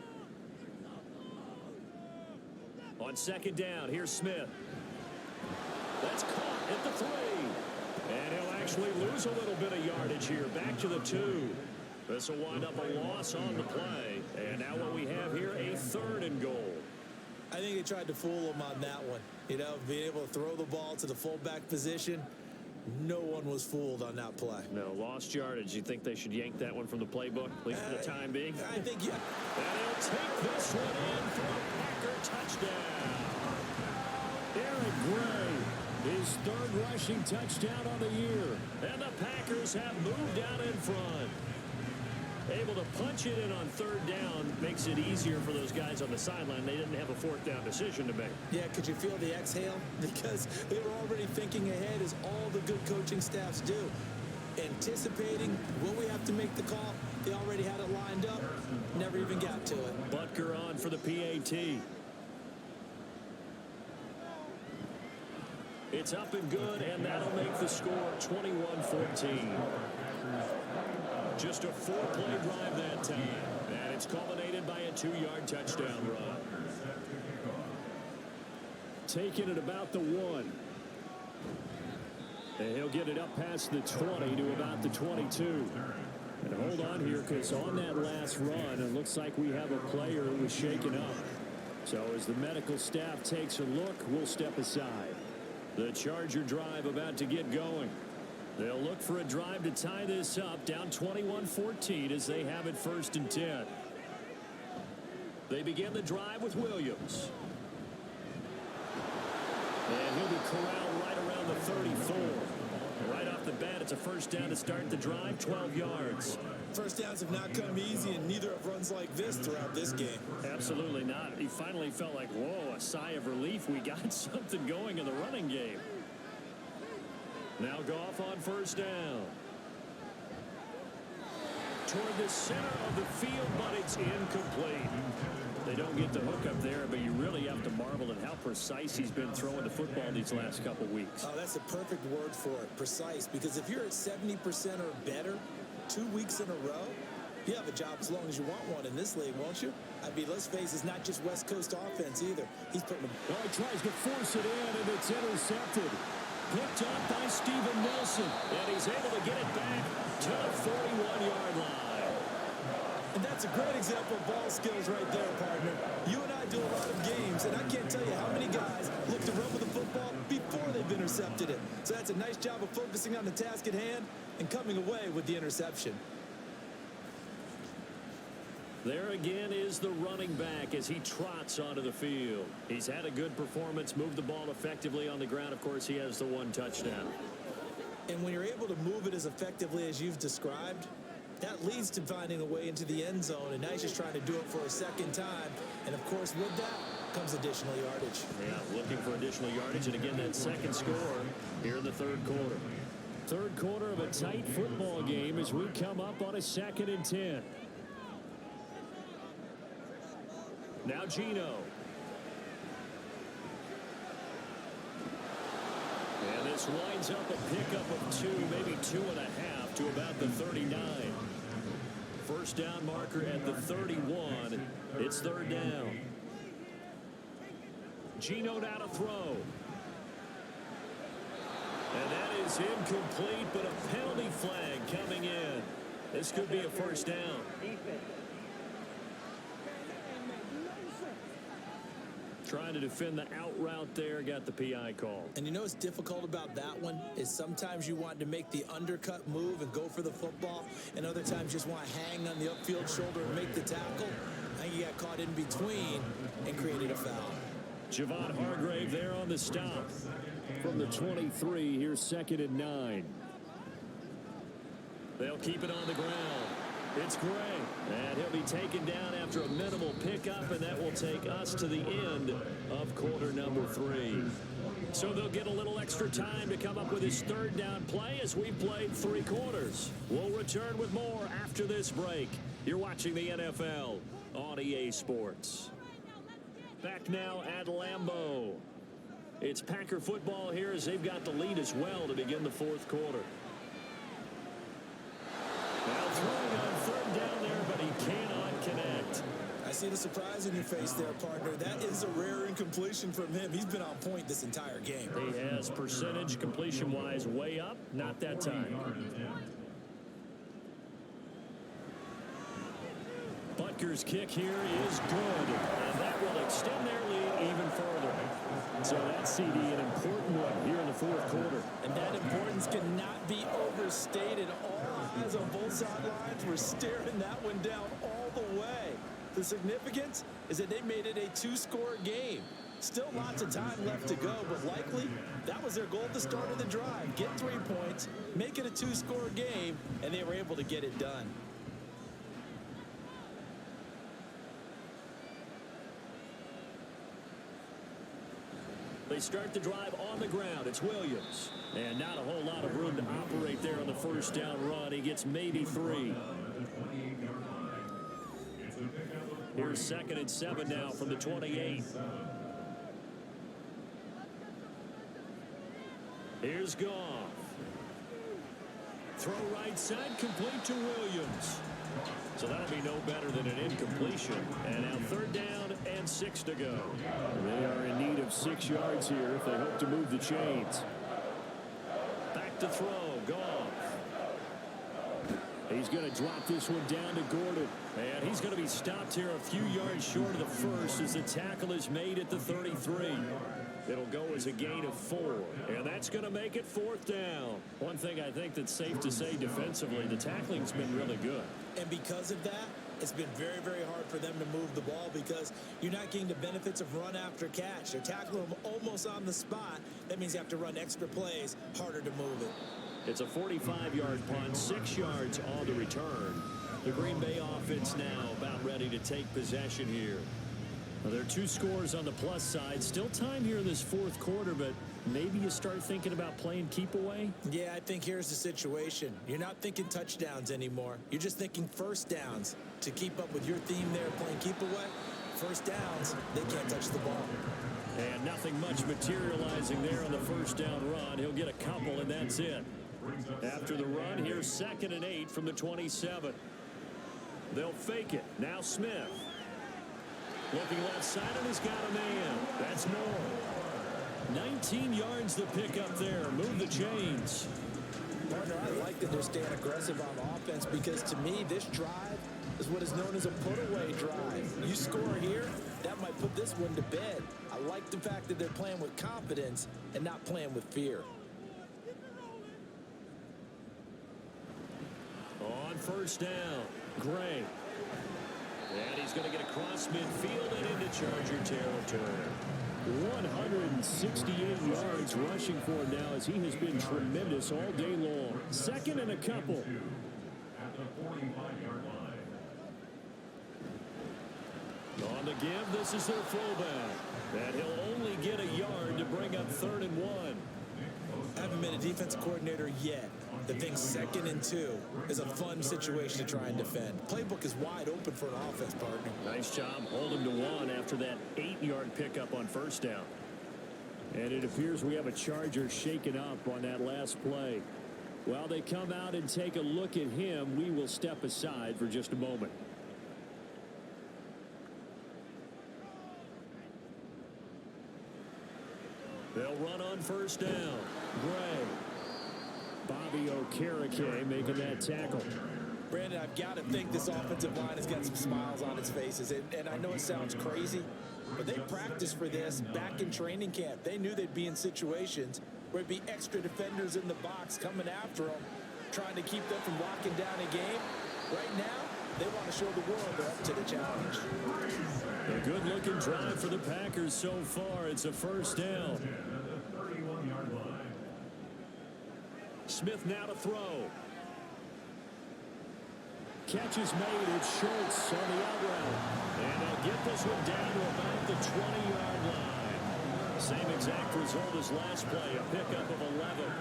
B: On 2nd down, here's Smith. That's caught at the 3. And he'll actually lose a little bit of yardage here. Back to the 2. This will wind up a loss on the play. And now what we have here, a 3rd and goal.
C: I think they tried to fool him on that one. You know, being able to throw the ball to the fullback position. No one was fooled on that play.
B: No, lost yardage. You think they should yank that one from the playbook, at least for the time being?
C: I think, yeah.
B: And he'll take this one in for a Packer touchdown. Eric Gray, his third rushing touchdown on the year. And the Packers have moved out in front. Able to punch it in on third down makes it easier for those guys on the sideline. They didn't have a fourth down decision to make.
C: Yeah, could you feel the exhale? Because they were already thinking ahead, as all the good coaching staffs do. Anticipating, will we have to make the call? They already had it lined up. Never even got to it.
B: Butker on for the PAT. It's up and good, and that'll make the score 21-14. Just a 4-play drive that time, and it's culminated by a 2-yard touchdown run. Taking it about the 1. And he'll get it up past the 20 to about the 22. And hold on here, because on that last run, it looks like we have a player who was shaken up. So as the medical staff takes a look, we'll step aside. The Charger drive about to get going. They'll look for a drive to tie this up, down 21-14 as they have it 1st and 10. They begin the drive with Williams. And he'll be corralled right around the 34. Right off the bat, it's a first down to start the drive, 12 yards.
C: First downs have not come easy, and neither have runs like this throughout this game.
B: Absolutely not. He finally felt like, whoa, a sigh of relief. We got something going in the running game. Now Goff on first down. Toward the center of the field, but it's incomplete. They don't get the hook up there, but you really have to marvel at how precise he's been throwing the football these last couple weeks.
C: Oh, that's a perfect word for it, precise, because if you're at 70% or better 2 weeks in a row, you have a job as long as you want one in this league, won't you? I mean, let's face it, it's not just West Coast offense either. He's putting them.
B: Well, he tries to force it in, and it's intercepted. Picked up by Steven Nelson, and he's able to get it back to the 41-yard line.
C: And that's a great example of ball skills right there, partner. You and I do a lot of games, and I can't tell you how many guys look to run with the football before they've intercepted it. So that's a nice job of focusing on the task at hand and coming away with the interception.
B: There again is the running back as he trots onto the field. He's had a good performance, moved the ball effectively on the ground. Of course, he has the 1 touchdown.
C: And when you're able to move it as effectively as you've described, that leads to finding a way into the end zone. And now he's just trying to do it for a second time. And, of course, with that comes additional yardage.
B: Yeah, looking for additional yardage. And, again, that second score here in the third quarter. Third quarter of a tight football game as we come up on a 2nd and 10. Now Gino. And this winds up a pickup of 2, maybe 2.5 to about the 39. First down marker at the 31. It's third down. Gino now to throw. And that is incomplete, but a penalty flag coming in. This could be a first down. Trying to defend the out route there, got the PI call.
C: And you know what's difficult about that one is sometimes you want to make the undercut move and go for the football, and other times you just want to hang on the upfield shoulder and make the tackle. I think he got caught in between and created a foul.
B: Javon Hargrave there on the stop. From the 23, here's 2nd and 9. They'll keep it on the ground. It's Gray, and he'll be taken down after a minimal pickup, and that will take us to the end of quarter number 3. So they'll get a little extra time to come up with his third down play as we've played 3 quarters. We'll return with more after this break. You're watching the NFL on EA Sports. Back now at Lambeau. It's Packer football here as they've got the lead as well to begin the 4th quarter. Now throwing on third down there, but he cannot connect.
C: I see the surprise in your face there, partner. That is a rare incompletion from him. He's been on point this entire game.
B: He has percentage completion-wise way up. Not that time. Butker's kick here is good. And that will extend their lead even further. So that CD, an important one here in the fourth quarter.
C: And that importance cannot be overstated. All eyes on both sidelines were staring that one down all the way. The significance is that they made it a two-score game. Still lots of time left to go, but likely that was their goal at the start of the drive. Get 3 points, make it a two-score game, and they were able to get it done.
B: They start the drive on the ground. It's Williams. And not a whole lot of room to operate there on the first down run. He gets maybe 3. Here's 2nd and 7 now from the 28. Here's Goff. Throw right side, complete to Williams. So that'll be no better than an incompletion. And now 3rd down and 6 to go. They are in need of 6 yards here if they hope to move the chains. Back to throw. Goff. He's going to drop this one down to Gordon. And he's going to be stopped here a few yards short of the first as the tackle is made at the 33. It'll go as a gain of 4. And that's going to make it 4th down. One thing I think that's safe to say defensively, the tackling's been really good.
C: And because of that, it's been very, very hard for them to move the ball because you're not getting the benefits of run after catch. They're tackling them almost on the spot. That means you have to run extra plays, harder to move it.
B: It's a 45-yard punt, 6 yards on the return. The Green Bay offense now about ready to take possession here. Well, there are 2 scores on the plus side. Still time here in this fourth quarter, but maybe you start thinking about playing keep away?
C: Yeah, I think here's the situation. You're not thinking touchdowns anymore. You're just thinking first downs. To keep up with your theme there, playing keep away, first downs, they can't touch the ball.
B: And nothing much materializing there on the first down run. He'll get a couple, and that's it. After the run, here's 2nd and 8 from the 27. They'll fake it. Now Smith. Looking left side, and he's got a man. That's more. 19 yards the pick up there. Move the chains.
C: Partner, I like that they're staying aggressive on offense because to me, this drive is what is known as a put-away drive. You score here, that might put this one to bed. I like the fact that they're playing with confidence and not playing with fear.
B: On first down, Gray. And he's going to get across midfield and into Charger territory. 168 yards rushing for him now as he has been tremendous all day long. 2nd and a couple.
D: At the 45-yard line.
B: On the give, this is their fullback. And he'll only get a yard to bring up 3rd and 1.
C: I haven't been a defensive coordinator yet. The thing 2nd and 2 is a fun situation to try and defend. Playbook is wide open for an offense, partner.
B: Nice job holding to 1 after that 8-yard pickup on first down. And it appears we have a Charger shaken up on that last play. While they come out and take a look at him, we will step aside for just a moment. They'll run on first down. Gray. Bobby Okereke making that tackle.
C: Brandon, I've got to think this offensive line has got some smiles on its faces. And I know it sounds crazy, but they practiced for this back in training camp. They knew they'd be in situations where it'd be extra defenders in the box coming after them, trying to keep them from locking down a game. Right now, they want to show the world they're up to the challenge.
B: A good-looking drive for the Packers so far. It's a first down. Smith now to throw. Catch is made. It's Schultz on the out route. And they'll get this one down to about the 20-yard line. Same exact result as last play. A pickup of 11.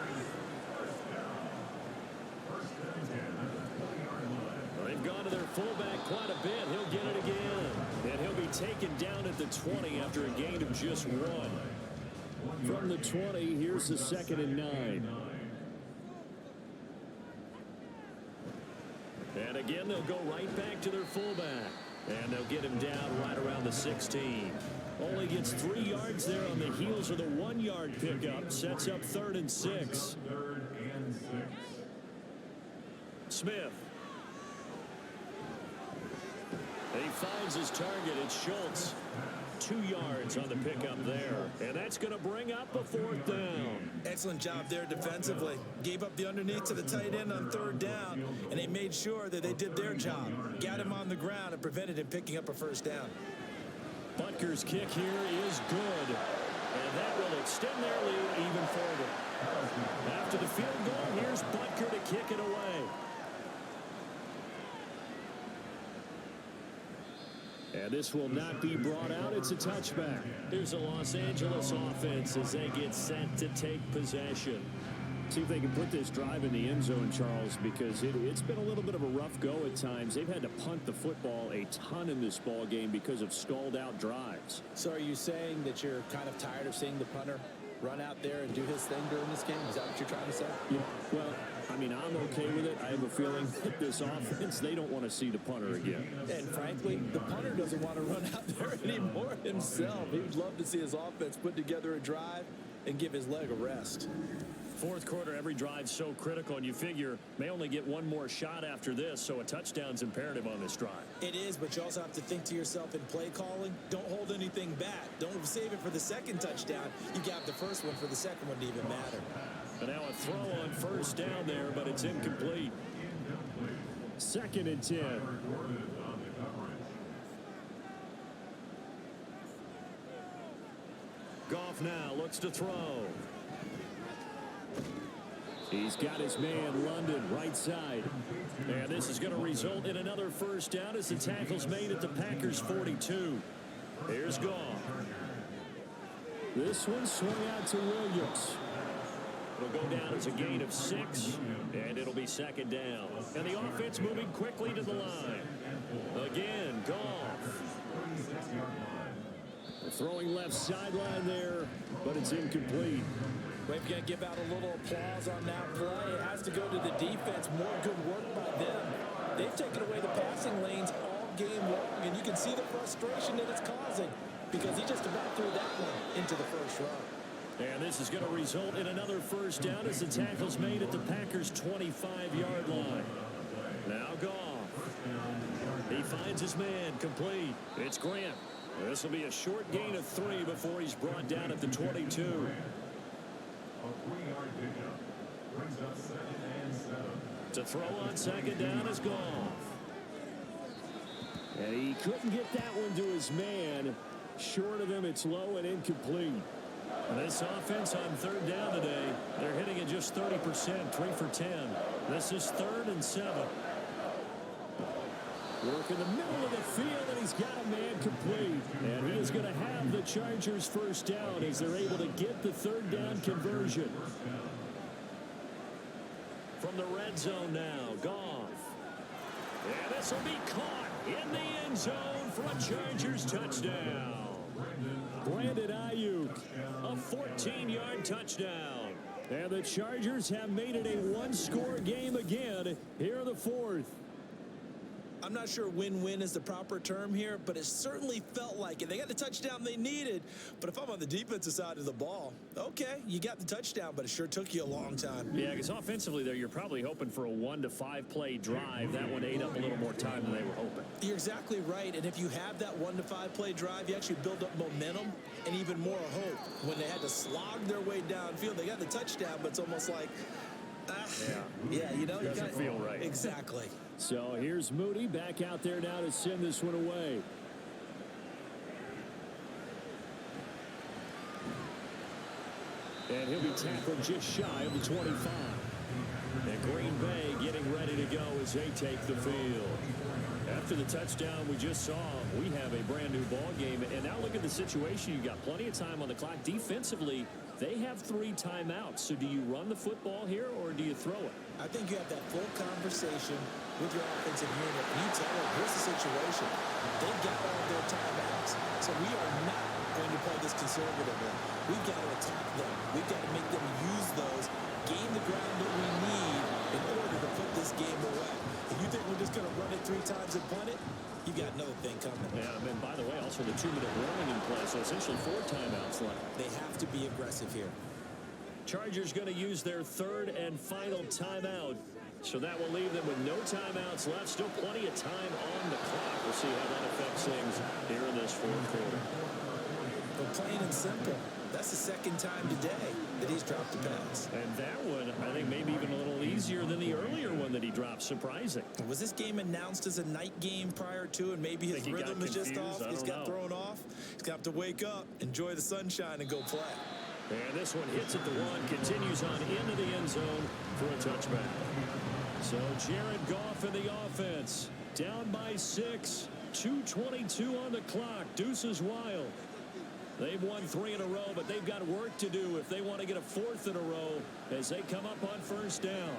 B: Well, they've gone to their fullback quite a bit. He'll get it again. And he'll be taken down at the 20 after a gain of just 1. From the 20, here's the 2nd and 9. And again, they'll go right back to their fullback. And they'll get him down right around the 16. Only gets 3 yards there on the heels of the 1-yard pickup. Sets up 3rd and 6. Smith. He finds his target. It's Schultz.
F: 2 yards on the pickup there. And that's going to bring up a 4th down.
C: Excellent job there defensively. Gave up the underneath to the tight end on 3rd down, and they made sure that they did their job. Got him on the ground and prevented him picking up a 1st down.
F: Butker's kick here is good. And that will extend their lead even further. After the field goal, here's Butker to kick it away. And this will not be brought out. It's a touchback. Here's a Los Angeles offense as they get set to take possession. See if they can put this drive in the end zone, Charles, because it's been a little bit of a rough go at times. They've had to punt the football a ton in this ball game because of stalled-out drives.
G: So are you saying that you're kind of tired of seeing the punter run out there and do his thing during this game? Is that what you're trying to say?
F: Yeah, well, I mean, I'm okay with it. I have a feeling that this offense, they don't want to see the punter again.
G: And frankly, the punter doesn't want to run out there anymore himself. He would love to see his offense put together a drive and give his leg a rest.
F: 4th quarter, every drive's so critical, and you figure may only get one more shot after this, so a touchdown's imperative on this drive.
C: It is, but you also have to think to yourself in play calling, don't hold anything back. Don't save it for the 2nd touchdown. You got the 1st one for the 2nd one to even matter.
F: And now a throw on 1st down there, but it's incomplete. 2nd and 10. Goff now looks to throw. He's got his man, London, right side. And this is going to result in another 1st down as the tackle's made at the Packers' 42. Here's Goff. This one swung out to Williams. It'll go down as a gain of 6, and it'll be 2nd down. And the offense moving quickly to the line. Again, Goff. Throwing left sideline there, but it's incomplete.
C: We've got to give out a little applause on that play. It has to go to the defense. More good work by them. They've taken away the passing lanes all game long, and you can see the frustration that it's causing because he just about threw that one into the 1st row.
F: And this is going to result in another 1st down as the tackle's made at the Packers' 25-yard line. Now Goff. He finds his man, complete. It's Grant. This will be a short gain of 3 before he's brought down at the 22.
D: A 3-yard pickup brings up 2nd and 7.
F: To throw on 2nd down is Goff. And he couldn't get that one to his man. Short of him, it's low and incomplete. And this offense on 3rd down today, they're hitting at just 30%, 3 for 10. This is 3rd and 7. Work in the middle of the field, and he's got a man complete. And he is going to have the Chargers' 1st down as they're able to get the 3rd down conversion. From the red zone now, Goff. And this will be caught in the end zone for a Chargers touchdown. Brandon Ayuk, a 14-yard touchdown. And the Chargers have made it a 1-score game again here in the 4th.
C: I'm not sure win-win is the proper term here, but it certainly felt like it. They got the touchdown they needed, but if I'm on the defensive side of the ball, okay, you got the touchdown, but it sure took you a long time.
F: Yeah, because offensively there, you're probably hoping for a 1 to 5 play drive. That one ate up a little more time than they were hoping.
C: You're exactly right, and if you have that 1 to 5 play drive, you actually build up momentum and even more hope. When they had to slog their way downfield, they got the touchdown, but it's almost like, yeah, you know,
F: doesn't feel right.
C: Exactly.
F: So here's Moody back out there now to send this one away. And he'll be tackled just shy of the 25. And Green Bay getting ready to go as they take the field. After the touchdown we just saw, we have a brand new ball game. And now look at the situation. You've got plenty of time on the clock. Defensively, they have 3 timeouts. So do you run the football here or do you throw it?
C: I think you have that full conversation with your offensive unit. You tell them, here's the situation. They've got all of their timeouts. So we are not going to play this conservatively. We've got to attack them. We've got to make them use those, gain the ground that we need in order to put this game away. If you think we're just going to run it 3 times and punt it, you got another thing coming.
F: Yeah, and by the way, also the 2-minute warning in play, so essentially 4 timeouts left.
C: They have to be aggressive here.
F: Chargers going to use their 3rd and final timeout So that will leave them with no timeouts left. Still plenty of time on the clock. We'll see how that affects things here in this fourth quarter.
C: But plain and simple, that's the second time today that he's dropped a pass.
F: And that one, I think, maybe even a little easier than the earlier one that he dropped. Surprising.
C: Was this game announced as a night game prior to, and maybe his rhythm is just off? He's got thrown off. He's got to wake up, enjoy the sunshine, and go play.
F: And this one hits at the one, continues on into the end zone for a touchback. So Jared Goff in the offense, down by 6, 2:22 on the clock. Deuces wild. They've won 3 in a row, but they've got work to do if they want to get a 4th in a row as they come up on first down.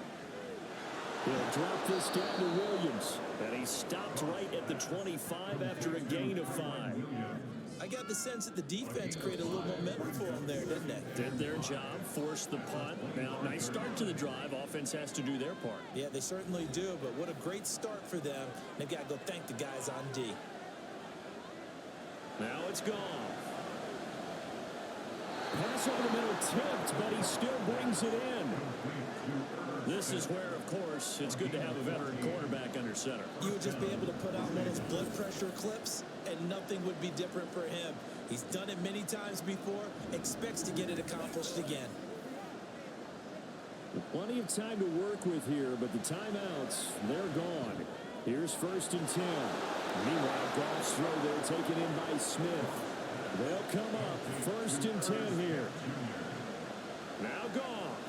F: He'll drop this down to Williams, and he stopped right at the 25 after a gain of 5.
C: I got the sense that the defense created a little momentum for them there, didn't they?
F: Did their job, forced the punt. Now, nice start to the drive. Offense has to do their part.
C: Yeah, they certainly do, but what a great start for them. They've got to go thank the guys on D.
F: Now it's gone. Pass over the middle tipped, but he still brings it in. This is where, of course, it's good to have a veteran quarterback under center.
C: You would just be able to put out one of those blood pressure clips, and nothing would be different for him. He's done it many times before, expects to get it accomplished again.
F: Plenty of time to work with here, but the timeouts, they're gone. Here's 1st and 10. Meanwhile, Goff's throw there taken in by Smith. They'll come up 1st and 10 here. Now Goff.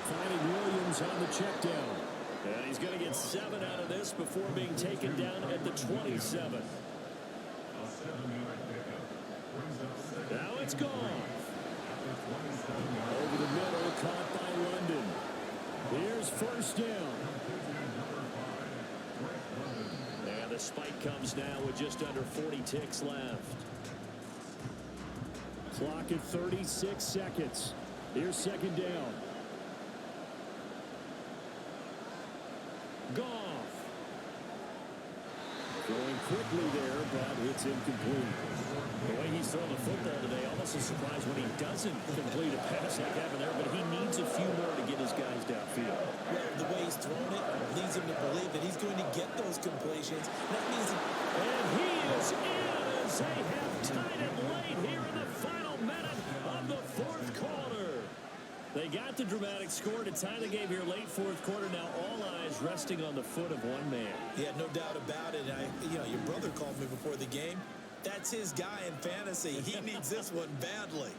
F: Finding Williams on the check down. And he's going to get 7 out of this before being taken down at the 27. Now it's gone. Over the middle, caught by London. Here's 1st down. And the spike comes now with just under 40 ticks left. Clock at 36 seconds. Here's 2nd down. Goff. Going quickly there, but it's incomplete. The way he's throwing the football today, almost a surprise when he doesn't complete a pass like that there, but he needs a few more to get his guys downfield.
C: Well, the way he's thrown it leads him to believe that he's going to get those completions. That means
F: and he is in as they have tied it late here in the final minute of the 4th quarter. They got the dramatic score to tie the game here late 4th quarter. Now all eyes resting on the foot of one man.
C: Yeah, no doubt about it. Your brother called me before the game. That's his guy in fantasy. He needs this one badly.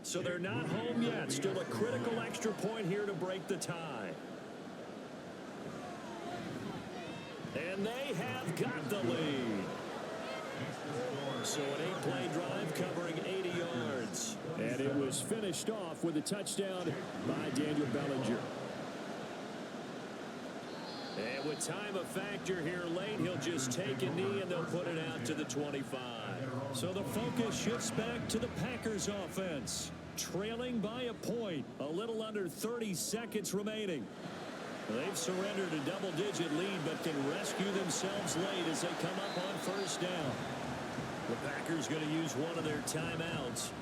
F: So they're not home yet. Still a critical extra point here to break the tie. And they have got the lead. So an 8-play drive covering 80 yards. And it was finished off with a touchdown by Daniel Bellinger. And with time a factor here late, he'll just take a knee and they'll put it out to the 25. So the focus shifts back to the Packers offense. Trailing by a point. A little under 30 seconds remaining. They've surrendered a double-digit lead, but can rescue themselves late as they come up on first down. The Packers going to use one of their timeouts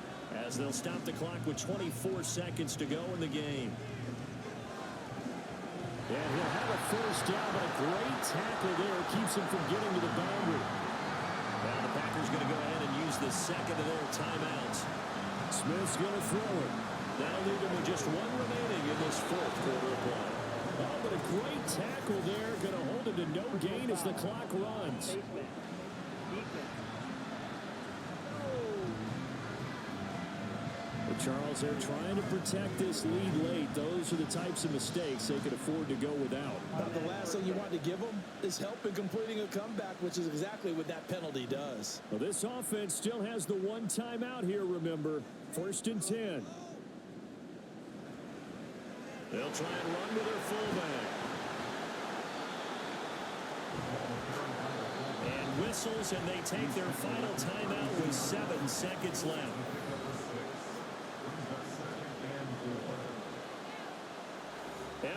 F: as they'll stop the clock with 24 seconds to go in the game. And he'll have a first down, but a great tackle there keeps him from getting to the boundary. Now the Packers going to go ahead and use the second of their timeouts. Smith's going to throw it. That'll leave him with just 1 remaining in this 4th quarter of play. Oh, but a great tackle there. Going to hold him to no gain as the clock runs. But Charles, they're trying to protect this lead late. Those are the types of mistakes they could afford to go without.
C: The last thing you want to give them is help in completing a comeback, which is exactly what that penalty does.
F: Well, this offense still has the 1 timeout here, remember. 1st and 10. They'll try and run with their fullback. And whistles, and they take their final timeout with 7 seconds left.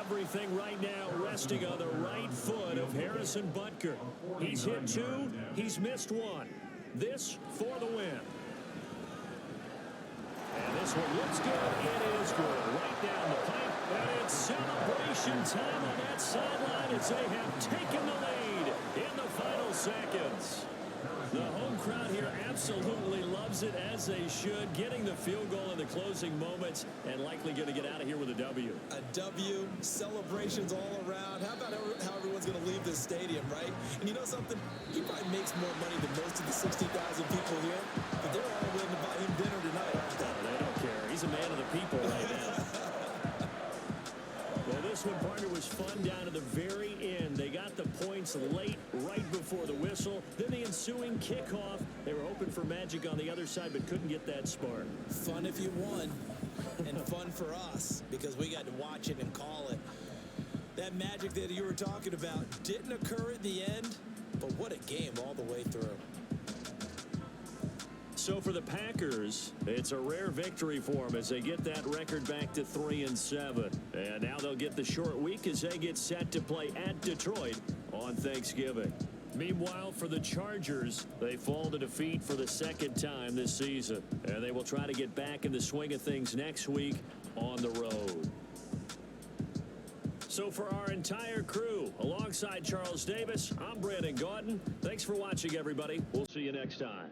F: Everything right now resting on the right foot of Harrison Butker. He's hit 2, he's missed 1.
B: this for the win. And this one looks good. It is good. Right down the pipe. And it's celebration time on that sideline as they have taken the lead in the final seconds. The home crowd here absolutely loves it, as they should, getting the field goal in the closing moments and likely going to get out of here with a W.
C: A W, celebrations all around. How about how everyone's going to leave this stadium, right? And you know something? He probably makes more money than most of the 60,000 people here, but they're all willing to buy him dinner tonight, aren't they?
B: They don't care. He's a man of the people right now. Well, this one, partner, was fun down to the very end. They got the points late, right before the whistle. Then the ensuing kickoff. They were hoping for magic on the other side, but couldn't get that spark.
C: Fun if you won, and fun for us, because we got to watch it and call it. That magic that you were talking about didn't occur at the end, but what a game all the way through.
B: So for the Packers, it's a rare victory for them as they get that record back to 3-7. And now they'll get the short week as they get set to play at Detroit on Thanksgiving. Meanwhile, for the Chargers, they fall to defeat for the second time this season. And they will try to get back in the swing of things next week on the road. So for our entire crew, alongside Charles Davis, I'm Brandon Gautin. Thanks for watching, everybody. We'll see you next time.